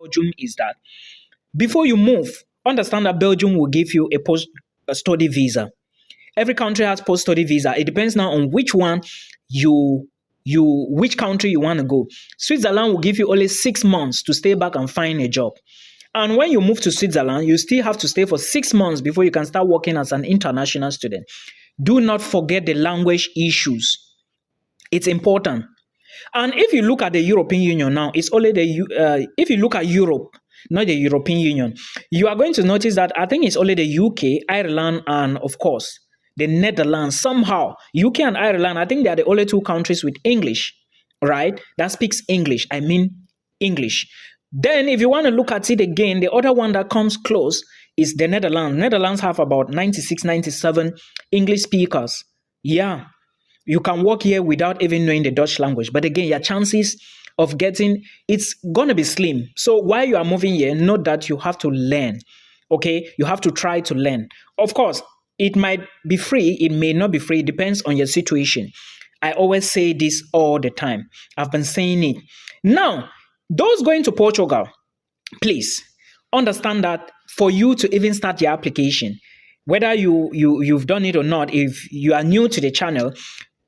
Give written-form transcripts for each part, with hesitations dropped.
Belgium is that before you move, understand that Belgium will give you a post-study visa. Every country has post-study visa. It depends now on which one which country you want to go. Switzerland will give you only 6 months to stay back and find a job. And when you move to Switzerland, you still have to stay for 6 months before you can start working as an international student. Do not forget the language issues. It's important. And if you look at the European Union now, it's only if you look at Europe, not the European Union, you are going to notice that I think it's only the UK, Ireland, and of course, the Netherlands. Somehow, UK and Ireland, I think they are the only two countries with English, right? That speaks English. I mean, English. Then, if you want to look at it again, the other one that comes close is the Netherlands. Netherlands have about 96, 97 English speakers. Yeah, you can work here without even knowing the Dutch language. But again, your chances of getting, it's going to be slim. So while you are moving here, note that you have to learn. Okay, you have to try to learn. Of course, it might be free, it may not be free, it depends on your situation. I always say this all the time. I've been saying it. Now, those going to Portugal, please understand that for you to even start your application, whether you've done it or not, if you are new to the channel,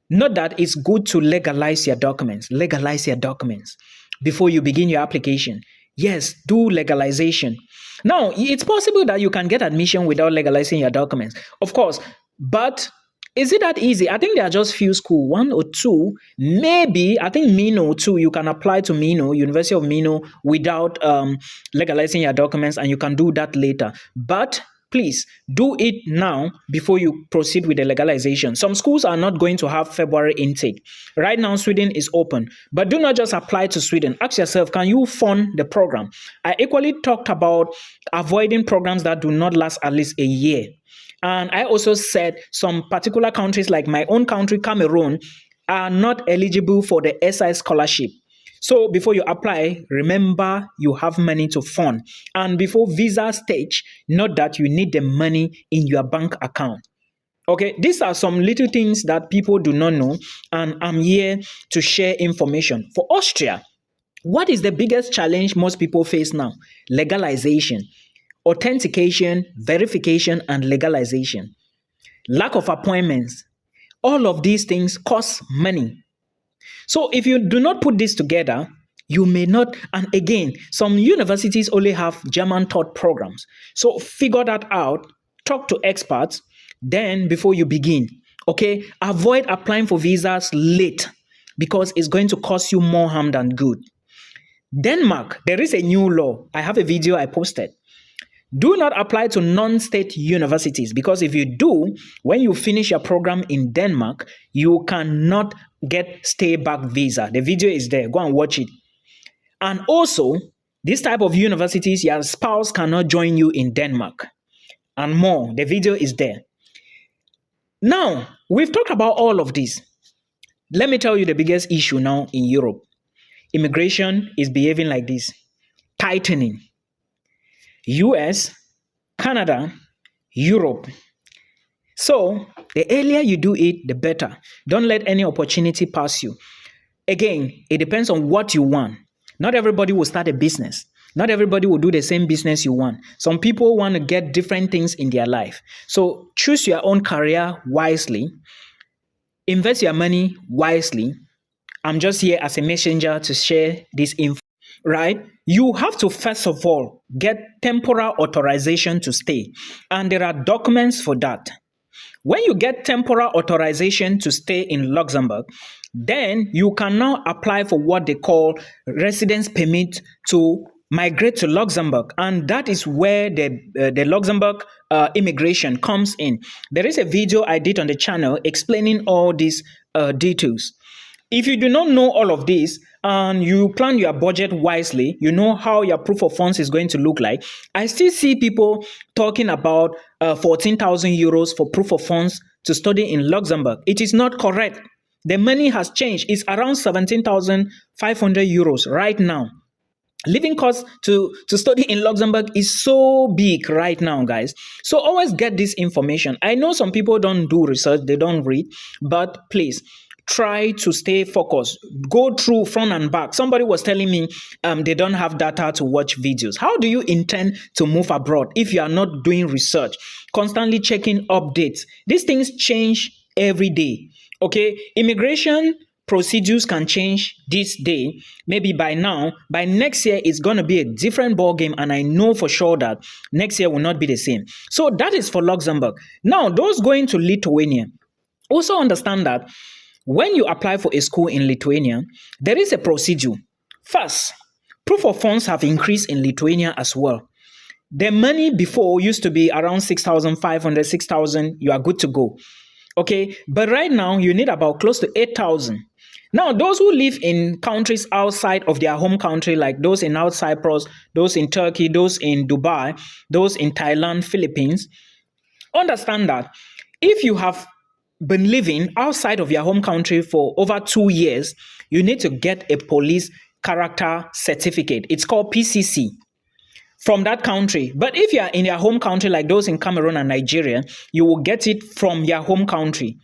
note that it's good to legalize your documents. Legalize your documents before you begin your application. Yes, do legalization. Now, it's possible that you can get admission without legalizing your documents, of course, but is it that easy? I think there are just few schools, one or two, maybe. I think Mino too. You can apply to Mino, University of Mino, without legalizing your documents, and you can do that later. But please do it now before you proceed with the legalization. Some schools are not going to have February intake. Right now, Sweden is open, but do not just apply to Sweden. Ask yourself, can you fund the program? I equally talked about avoiding programs that do not last at least a year. And I also said some particular countries like my own country, Cameroon, are not eligible for the SI scholarship. So before you apply, remember you have money to fund. And before visa stage, note that you need the money in your bank account. Okay, these are some little things that people do not know, and I'm here to share information. For Austria, what is the biggest challenge most people face now? Legalization. Authentication, verification, and legalization. Lack of appointments. All of these things cost money. So if you do not put this together, you may not, and again, some universities only have German taught programs. So figure that out, talk to experts, then before you begin, okay? Avoid applying for visas late because it's going to cost you more harm than good. Denmark, there is a new law. I have a video I posted. Do not apply to non-state universities because if you do, when you finish your program in Denmark, you cannot get stay-back visa. The video is there. Go and watch it. And also, this type of universities, your spouse cannot join you in Denmark. And more. The video is there. Now, we've talked about all of this. Let me tell you the biggest issue now in Europe. Immigration is behaving like this. Tightening. US, Canada, Europe. So, the earlier you do it, the better. Don't let any opportunity pass you. Again, it depends on what you want. Not everybody will start a business. Not everybody will do the same business you want. Some people want to get different things in their life. So, choose your own career wisely. Invest your money wisely. I'm just here as a messenger to share this info. Right? You have to first of all get temporal authorization to stay. And there are documents for that. When you get temporal authorization to stay in Luxembourg, then you can now apply for what they call residence permit to migrate to Luxembourg. And that is where the Luxembourg immigration comes in. There is a video I did on the channel explaining all these details. If you do not know all of this and you plan your budget wisely, you know how your proof of funds is going to look like. I still see people talking about 14,000 euros for proof of funds to study in Luxembourg. It is not correct. The money has changed. It's around 17,500 euros right now. Living costs to study in Luxembourg is so big right now, guys. So always get this information. I know some people don't do research, they don't read, but please, try to stay focused. Go through front and back. Somebody was telling me they don't have data to watch videos. How do you intend to move abroad if you are not doing research, constantly checking updates? These things change every day. Okay, immigration procedures can change this day. Maybe by now, by next year, it's going to be a different ball game, and I know for sure that next year will not be the same. So that is for Luxembourg. Now, those going to Lithuania, also understand that when you apply for a school in Lithuania, there is a procedure. First, proof of funds have increased in Lithuania as well. The money before used to be around 6,500, 6,000. You are good to go. Okay, but right now you need about close to 8,000. Now, those who live in countries outside of their home country, like those in Cyprus, those in Turkey, those in Dubai, those in Thailand, Philippines, understand that if you have been living outside of your home country for over 2 years, you need to get a police character certificate. It's called PCC from that country. But if you are in your home country, like those in Cameroon and Nigeria, you will get it from your home country.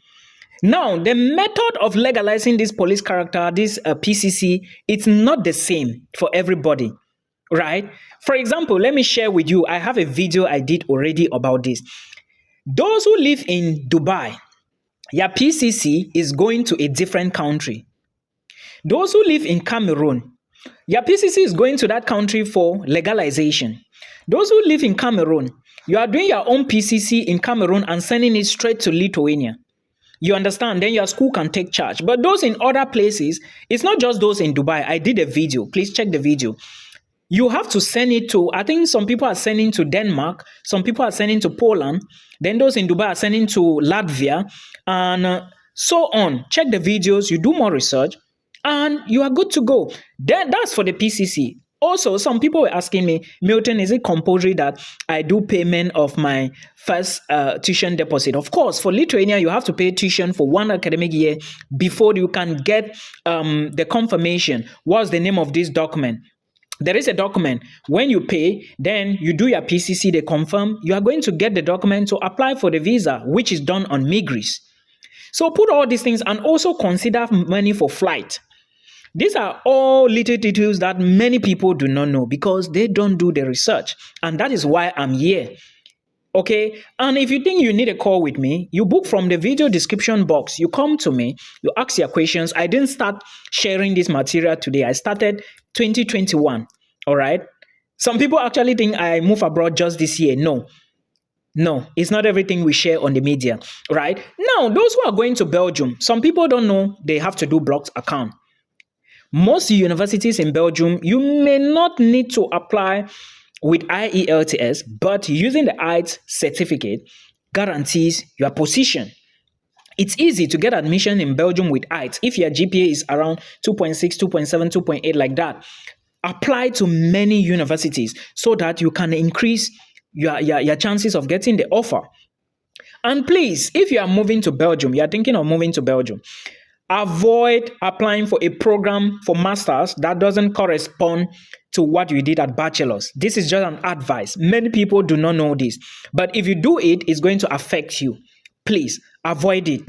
Now, the method of legalizing this police character, this PCC, it's not the same for everybody, right? For example, let me share with you, I have a video I did already about this. Those who live in Dubai, your PCC is going to a different country. Those who live in Cameroon, your PCC is going to that country for legalization. Those who live in Cameroon, you are doing your own PCC in Cameroon and sending it straight to Lithuania. You understand? Then your school can take charge. But those in other places, it's not just those in Dubai. I did a video. Please check the video. You have to send it to, I think some people are sending to Denmark. Some people are sending to Poland. Then those in Dubai are sending to Latvia and so on. Check the videos. You do more research and you are good to go. That's for the PCC. Also, some people were asking me, Milton, is it compulsory that I do payment of my first tuition deposit? Of course, for Lithuania, you have to pay tuition for 1 academic year before you can get the confirmation. What's the name of this document? There is a document. When you pay, then you do your PCC, they confirm. You are going to get the document to apply for the visa, which is done on migrate. So put all these things and also consider money for flight. These are all little details that many people do not know because they don't do the research. And that is why I'm here. Okay? And if you think you need a call with me, you book from the video description box. You come to me, you ask your questions. I didn't start sharing this material today. I started 2021. All right? Some people actually think I move abroad just this year. No, it's not everything we share on the media. Right? Now, those who are going to Belgium, some people don't know they have to do blocked account. Most universities in Belgium, you may not need to apply with IELTS, but using the IELTS certificate guarantees your position. It's easy to get admission in Belgium with IELTS if your GPA is around 2.6, 2.7, 2.8 like that. Apply to many universities so that you can increase your chances of getting the offer. And please, if you are moving to Belgium, you are thinking of moving to Belgium, avoid applying for a program for masters that doesn't correspond to what you did at bachelor's. This is just an advice. Many people do not know this. But if you do it, it's going to affect you. Please avoid it.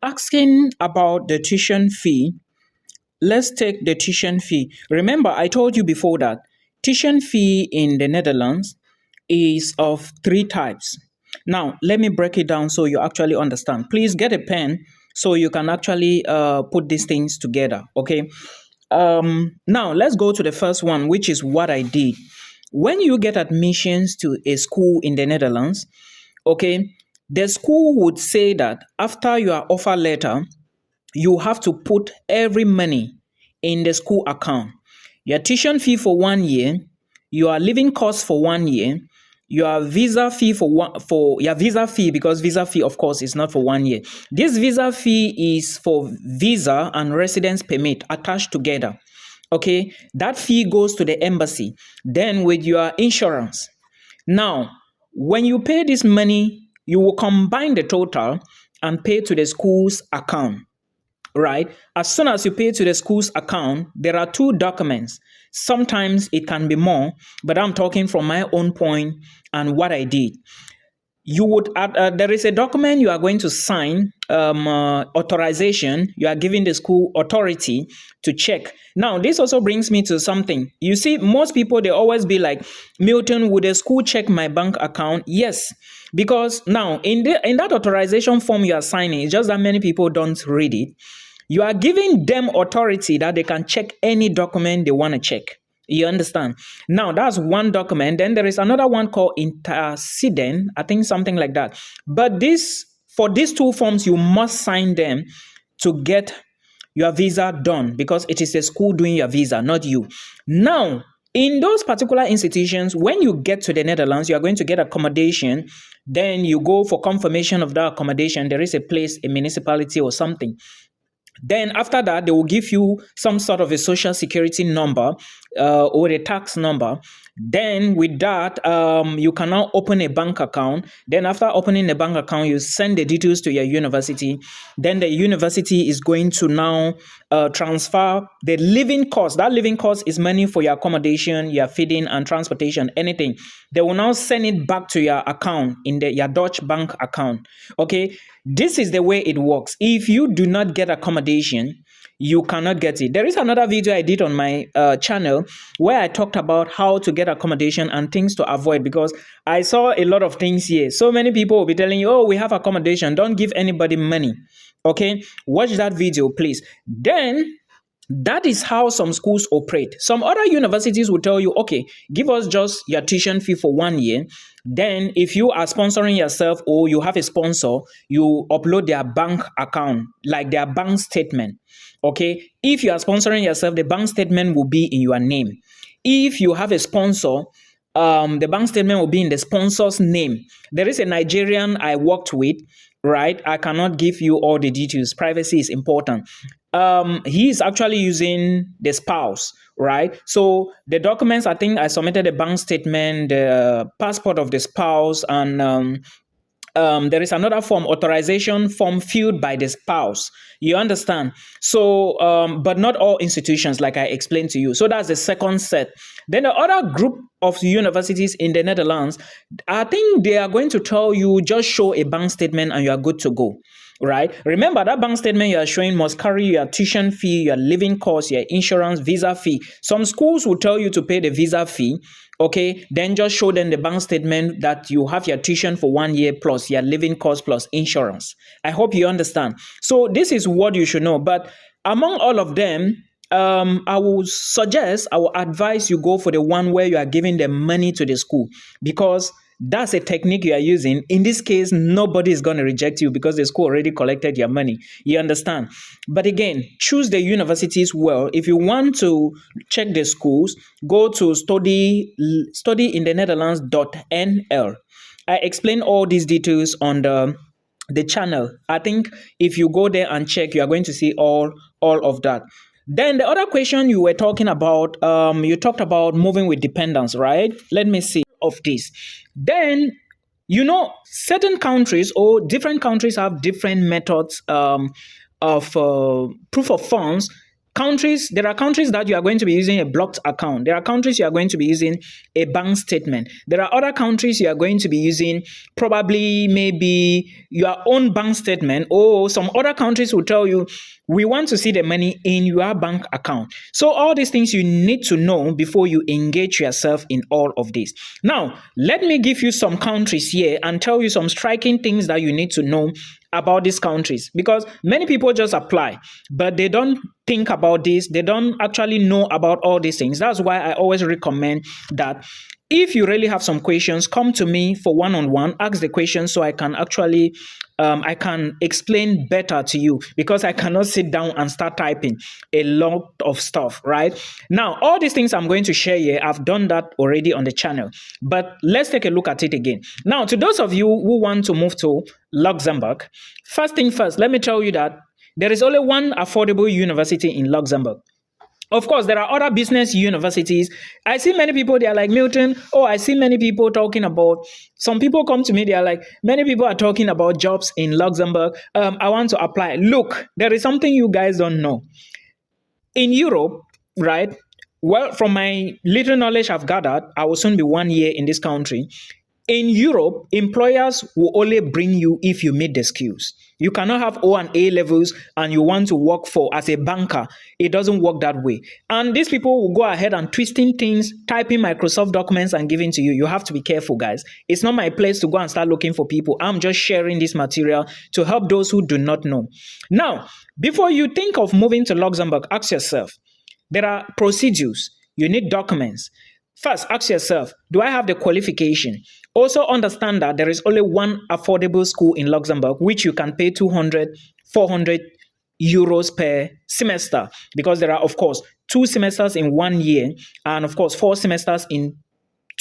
Asking about the tuition fee. Let's take the tuition fee. Remember, I told you before that tuition fee in the Netherlands is of 3 types. Now, let me break it down so you actually understand. Please get a pen so you can actually put these things together, okay? Now, let's go to the first one, which is what I did. When you get admissions to a school in the Netherlands, okay, the school would say that after your offer letter, you have to put every money in the school account. Your tuition fee for 1 year, your living costs for 1 year, your visa fee because visa fee, of course, is not for 1 year. This visa fee is for visa and residence permit attached together. Okay, that fee goes to the embassy. Then with your insurance. Now, when you pay this money, you will combine the total and pay to the school's account. Right? As soon as you pay to the school's account, there are 2 documents. Sometimes it can be more, but I'm talking from my own point and what I did. you would there is a document you are going to sign, authorization. You are giving the school authority to check. Now this also brings me to something. You see, most people, they always be like, Milton, would the school check my bank account? Yes, because now in that authorization form you are signing, it's just that many people don't read it. You are giving them authority that they can check any document they want to check. You understand? Now that's one document. Then there is another one called intercedent, I think something like that. But for these two forms, you must sign them to get your visa done, because it is the school doing your visa, not you. Now, in those particular institutions, when you get to the Netherlands, you are going to get accommodation. Then you go for confirmation of that accommodation. There is a place, a municipality or something. Then after that, they will give you some sort of a social security number, or a tax number. Then with that, you can now open a bank account. Then after opening a bank account, you send the details to your university. Then the university is going to now transfer the living cost. That living cost is money for your accommodation, your feeding and transportation, anything. They will now send it back to your account in your Dutch bank account. Okay, this is the way it works. If you do not get accommodation, you cannot get it. There is another video I did on my channel where I talked about how to get accommodation and things to avoid, because I saw a lot of things here. So many people will be telling you, oh, we have accommodation, don't give anybody money. Okay, watch that video, please. Then that is how some schools operate. Some other universities will tell you, okay, give us just your tuition fee for 1 year. Then if you are sponsoring yourself or you have a sponsor, you upload their bank account, like their bank statement. Okay, if you are sponsoring yourself, the bank statement will be in your name. If you have a sponsor, the bank statement will be in the sponsor's name. There is a Nigerian I worked with, right? I cannot give you all the details. Privacy is important. He is actually using the spouse, right? So the documents, I think I submitted a bank statement, the passport of the spouse, and there is another form, authorization form filled by the spouse. You understand? So, but not all institutions, like I explained to you. So that's the second set. Then the other group of universities in the Netherlands, I think they are going to tell you, just show a bank statement and you are good to go. Right? Remember, that bank statement you are showing must carry your tuition fee, your living cost, your insurance, visa fee. Some schools will tell you to pay the visa fee. Okay, then just show them the bank statement that you have your tuition for 1 year plus your living cost plus insurance. I hope you understand. So this is what you should know. But among all of them, I will advise you go for the one where you are giving the money to the school, because that's a technique you are using. In this case, nobody is going to reject you because the school already collected your money. You understand? But again, choose the universities well. If you want to check the schools, go to studyinthenetherlands.nl. I explain all these details on the channel. I think if you go there and check, you are going to see all of that. Then the other question you were talking about, you talked about moving with dependents, right? Let me see of this. Then, certain countries or different countries have different methods of proof of funds. There are countries that you are going to be using a blocked account. There are countries you are going to be using a bank statement. There are other countries you are going to be using probably maybe your own bank statement, or some other countries will tell you, we want to see the money in your bank account. So all these things you need to know before you engage yourself in all of this. Now, let me give you some countries here and tell you some striking things that you need to know about these countries, because many people just apply, but they don't think about this. They don't actually know about all these things. That's why I always recommend that if you really have some questions, come to me for one-on-one, ask the questions so I can actually I can explain better to you, because I cannot sit down and start typing a lot of stuff, right? Now, all these things I'm going to share here, I've done that already on the channel, but let's take a look at it again. Now, to those of you who want to move to Luxembourg, first thing first, let me tell you that there is only one affordable university in Luxembourg. Of course, there are other business universities. I see many people, they are like, Milton, I see many people talking about, some people come to me, they are like, many people are talking about jobs in Luxembourg. I want to apply. Look, there is something you guys don't know. In Europe, right? Well, from my little knowledge I've gathered, I will soon be 1 year in this country. In Europe, employers will only bring you if you meet the skills. You cannot have O and A levels and you want to work for as a banker. It doesn't work that way. And these people will go ahead and twisting things, typing Microsoft documents and giving to you. You have to be careful, guys. It's not my place to go and start looking for people. I'm just sharing this material to help those who do not know. Now, before you think of moving to Luxembourg, ask yourself, there are procedures. You need documents. First, ask yourself, do I have the qualification? Also understand that there is only one affordable school in Luxembourg, which you can pay 200, 400 euros per semester, because there are, of course, 2 semesters in 1 year, and of course, 4 semesters in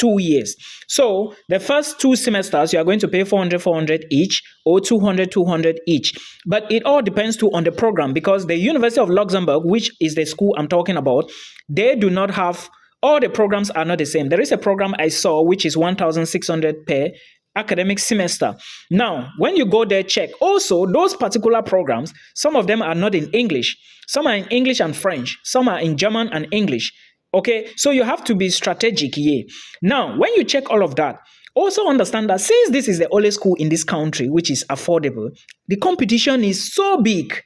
2 years. So the first 2 semesters, you are going to pay 400, 400 each, or 200, 200 each. But it all depends too on the program, because the University of Luxembourg, which is the school I'm talking about, they do not have, all the programs are not the same. There is a program I saw which is 1,600 per academic semester. Now, when you go there, check. Also, those particular programs, some of them are not in English. Some are in English and French. Some are in German and English. Okay, so you have to be strategic here. Now, when you check all of that, also understand that since this is the only school in this country which is affordable, the competition is so big.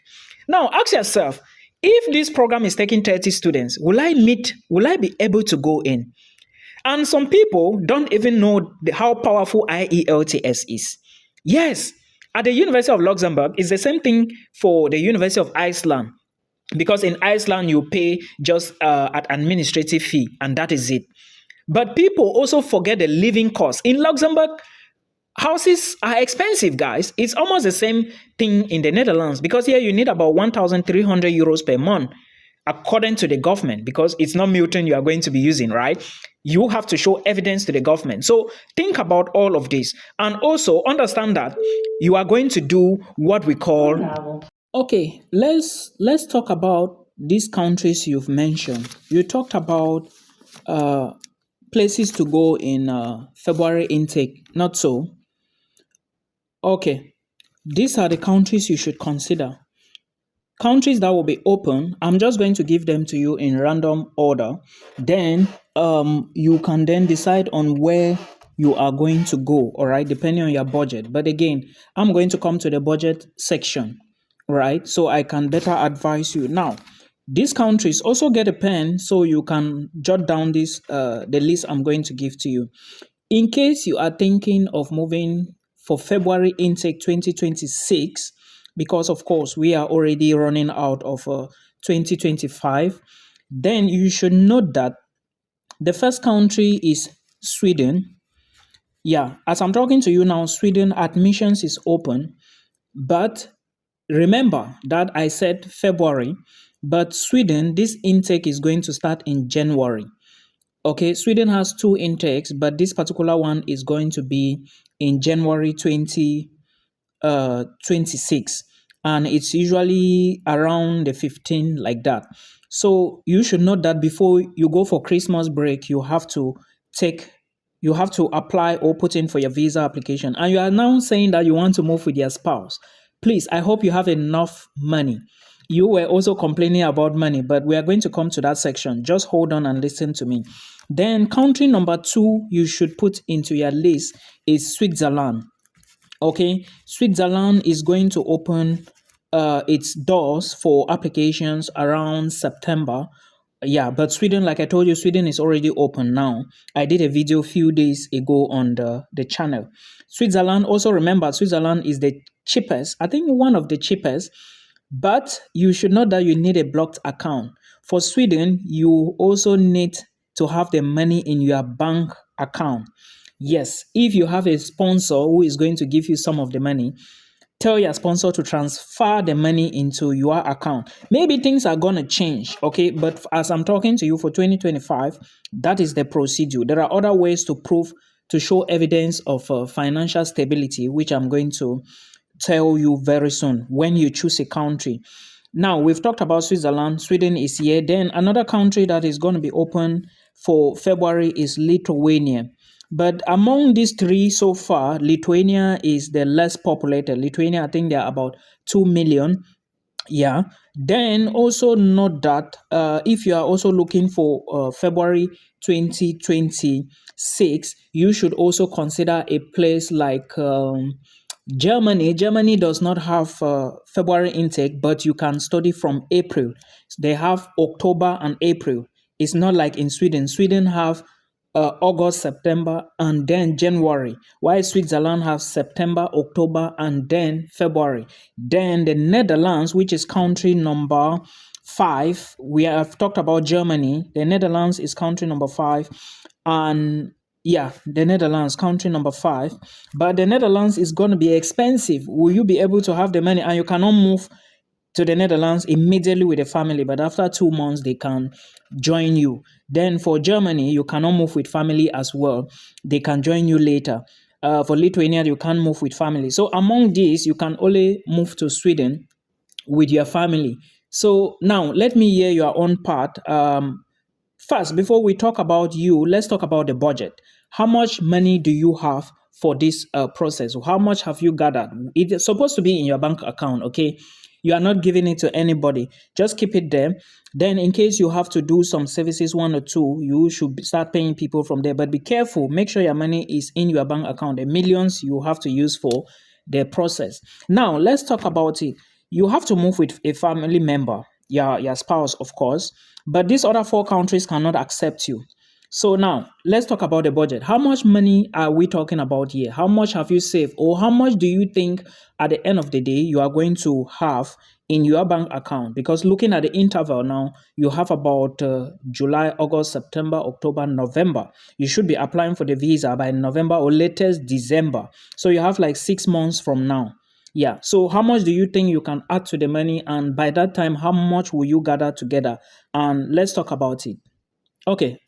Now, ask yourself, if this program is taking 30 students, will I be able to go in? And some people don't even know how powerful IELTS is. Yes, at the University of Luxembourg, it's the same thing for the University of Iceland. Because in Iceland, you pay just an administrative fee, and that is it. But people also forget the living cost. In Luxembourg, houses are expensive, guys. It's almost the same thing in the Netherlands, because here you need about 1,300 euros per month, according to the government, because it's not Milton you are going to be using, right? You have to show evidence to the government. So think about all of this. And also understand that you are going to do what we call... Okay, let's talk about these countries you've mentioned. You talked about places to go in February intake, not so? Okay, these are the countries you should consider. Countries that will be open, I'm just going to give them to you in random order. Then you can then decide on where you are going to go, all right, depending on your budget. But again, I'm going to come to the budget section, right, so I can better advise you. Now, these countries, also get a pen so you can jot down this the list I'm going to give to you. In case you are thinking of moving for February intake 2026, because of course we are already running out of 2025, then you should note that the first country is Sweden. Yeah, as I'm talking to you now, Sweden admissions is open, but remember that I said February, but Sweden, this intake is going to start in January. Okay, Sweden has 2 intakes, but this particular one is going to be in January 2026, and it's usually around the 15, like that. So you should note that before you go for Christmas break, you have to apply or put in for your visa application. And you are now saying that you want to move with your spouse. Please, I hope you have enough money. You were also complaining about money, but we are going to come to that section. Just hold on and listen to me. Then country number 2 you should put into your list is Switzerland. Okay, Switzerland is going to open its doors for applications around September. Yeah, but Sweden, like I told you, Sweden is already open now. I did a video a few days ago on the channel. Switzerland, also remember, Switzerland is the cheapest, I think one of the cheapest, but you should know that you need a blocked account. For Sweden, you also need to have the money in your bank account. Yes, if you have a sponsor who is going to give you some of the money, tell your sponsor to transfer the money into your account. Maybe things are going to change, okay? But as I'm talking to you for 2025, that is the procedure. There are other ways to show evidence of financial stability, which I'm going to tell you very soon when you choose a country. Now, we've talked about Switzerland. Sweden is here. Then another country that is going to be open for February is Lithuania. But among these 3 so far, Lithuania is the less populated. Lithuania, I think there are about 2 million. Yeah. Then also note that if you are also looking for February 2026, you should also consider a place like Germany. Germany does not have February intake, but you can study from April. They have October and April. It's not like in Sweden. Sweden have August, September, and then January. While Switzerland has September, October, and then February. Then the Netherlands, which is country number five, we have talked about Germany. The Netherlands is country number five, and yeah, the Netherlands, country number five. But the Netherlands is going to be expensive. Will you be able to have the money? And you cannot move to the Netherlands immediately with a family, but after 2 months, they can join you. Then for Germany, you cannot move with family as well. They can join you later. For Lithuania, you can't move with family. So among these, you can only move to Sweden with your family. So now let me hear your own part. First, before we talk about you, let's talk about the budget. How much money do you have for this process? How much have you gathered? It's supposed to be in your bank account, okay? You are not giving it to anybody. Just keep it there. Then, in case you have to do some services, one or two, you should start paying people from there. But be careful. Make sure your money is in your bank account. The millions you have to use for the process. Now, let's talk about it. You have to move with a family member, your spouse, of course. But these other four countries cannot accept you. So now let's talk about the budget. How much money are we talking about here? How much have you saved? Or how much do you think at the end of the day you are going to have in your bank account? Because looking at the interval now, you have about July, August, September, October, November. You should be applying for the visa by November or latest December. So you have like 6 months from now. Yeah. So how much do you think you can add to the money? And by that time, how much will you gather together? And let's talk about it. Okay.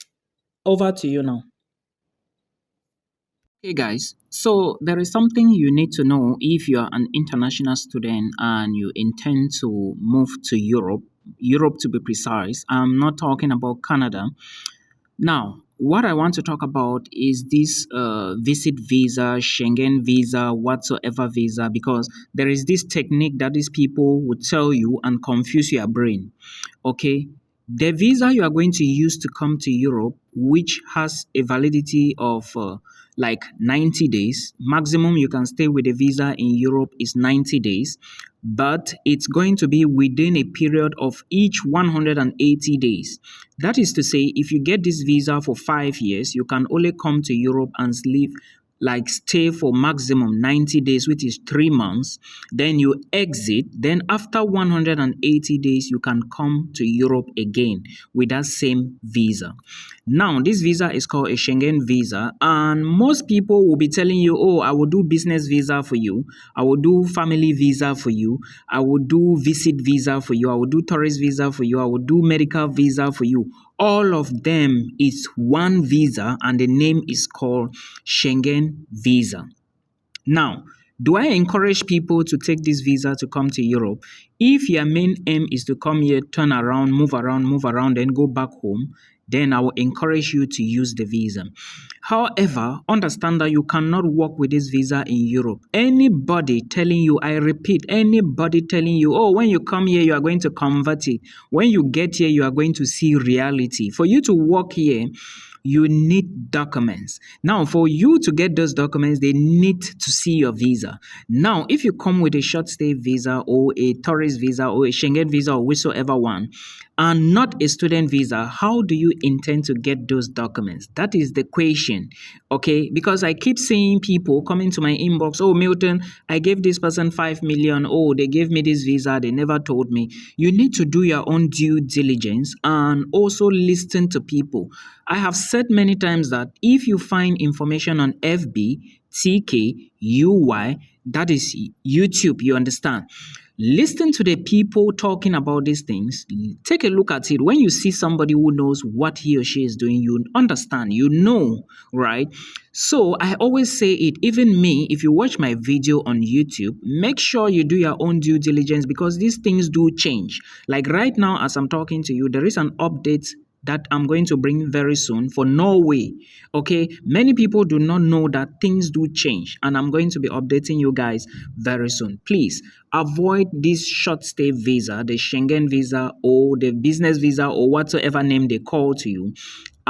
Over to you now. Hey guys, so there is something you need to know if you are an international student and you intend to move to Europe to be precise. I'm not talking about Canada. Now, what I want to talk about is this visit visa, Schengen visa, whatsoever visa, because there is this technique that these people would tell you and confuse your brain. Okay, the visa you are going to use to come to Europe, which has a validity of like 90 days, maximum you can stay with a visa in Europe is 90 days, but it's going to be within a period of each 180 days. That is to say, if you get this visa for 5 years, you can only come to Europe and live like stay for maximum 90 days, which is 3 months. Then you exit. Then after 180 days, you can come to Europe again with that same visa. Now, this visa is called a Schengen visa, and most people will be telling you, oh, I will do business visa for you. I will do family visa for you. I will do visit visa for you. I will do tourist visa for you. I will do medical visa for you. All of them is one visa, and the name is called Schengen visa. Now, do I encourage people to take this visa to come to Europe? If your main aim is to come here, turn around, move around, then go back home, then I will encourage you to use the visa. However, understand that you cannot work with this visa in Europe. Anybody telling you, I repeat, anybody telling you, oh, when you come here, you are going to convert it. When you get here, you are going to see reality. For you to work here, you need documents. Now, for you to get those documents, they need to see your visa. Now, if you come with a short stay visa or a tourist visa or a Schengen visa or whichever one, and not a student visa, how do you intend to get those documents? That is the question, okay? Because I keep seeing people coming to my inbox, oh, Milton, I gave this person 5 million. Oh, they gave me this visa. They never told me. You need to do your own due diligence and also listen to people. I have said many times that if you find information on FB, TK, UI, that is YouTube, you understand. Listen to the people talking about these things. Take a look at it. When you see somebody who knows what he or she is doing, you understand, you know, right? So I always say it, even me, if you watch my video on YouTube, make sure you do your own due diligence because these things do change. Like right now, as I'm talking to you, there is an update that I'm going to bring very soon for Norway. Okay, many people do not know that things do change, and I'm going to be updating you guys very soon. Please avoid this short stay visa, the Schengen visa or the business visa or whatsoever name they call to you.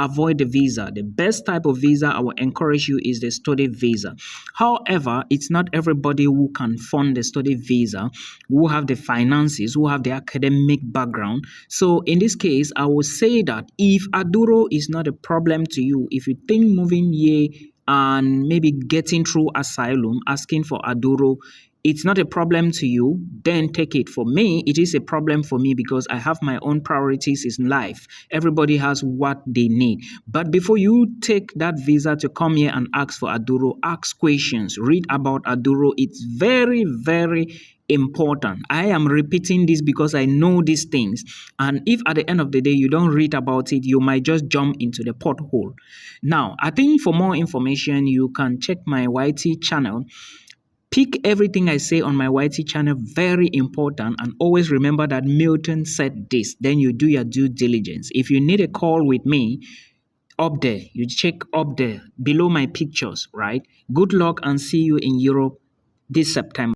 avoid the visa. The best type of visa I will encourage you is the study visa. However, it's not everybody who can fund the study visa, who have the finances, who have the academic background. So in this case, I will say that if Aduro is not a problem to you, if you think moving here and maybe getting through asylum, asking for Aduro, it's not a problem to you, then take it. For me, it is a problem for me because I have my own priorities in life. Everybody has what they need. But before you take that visa to come here and ask for Aduro, ask questions, read about Aduro. It's very, very important. I am repeating this because I know these things. And if at the end of the day you don't read about it, you might just jump into the pothole. Now, I think for more information, you can check my YT channel. Pick everything I say on my YT channel, very important, and always remember that Milton said this. Then you do your due diligence. If you need a call with me, up there, you check up there below my pictures, right? Good luck and see you in Europe this September.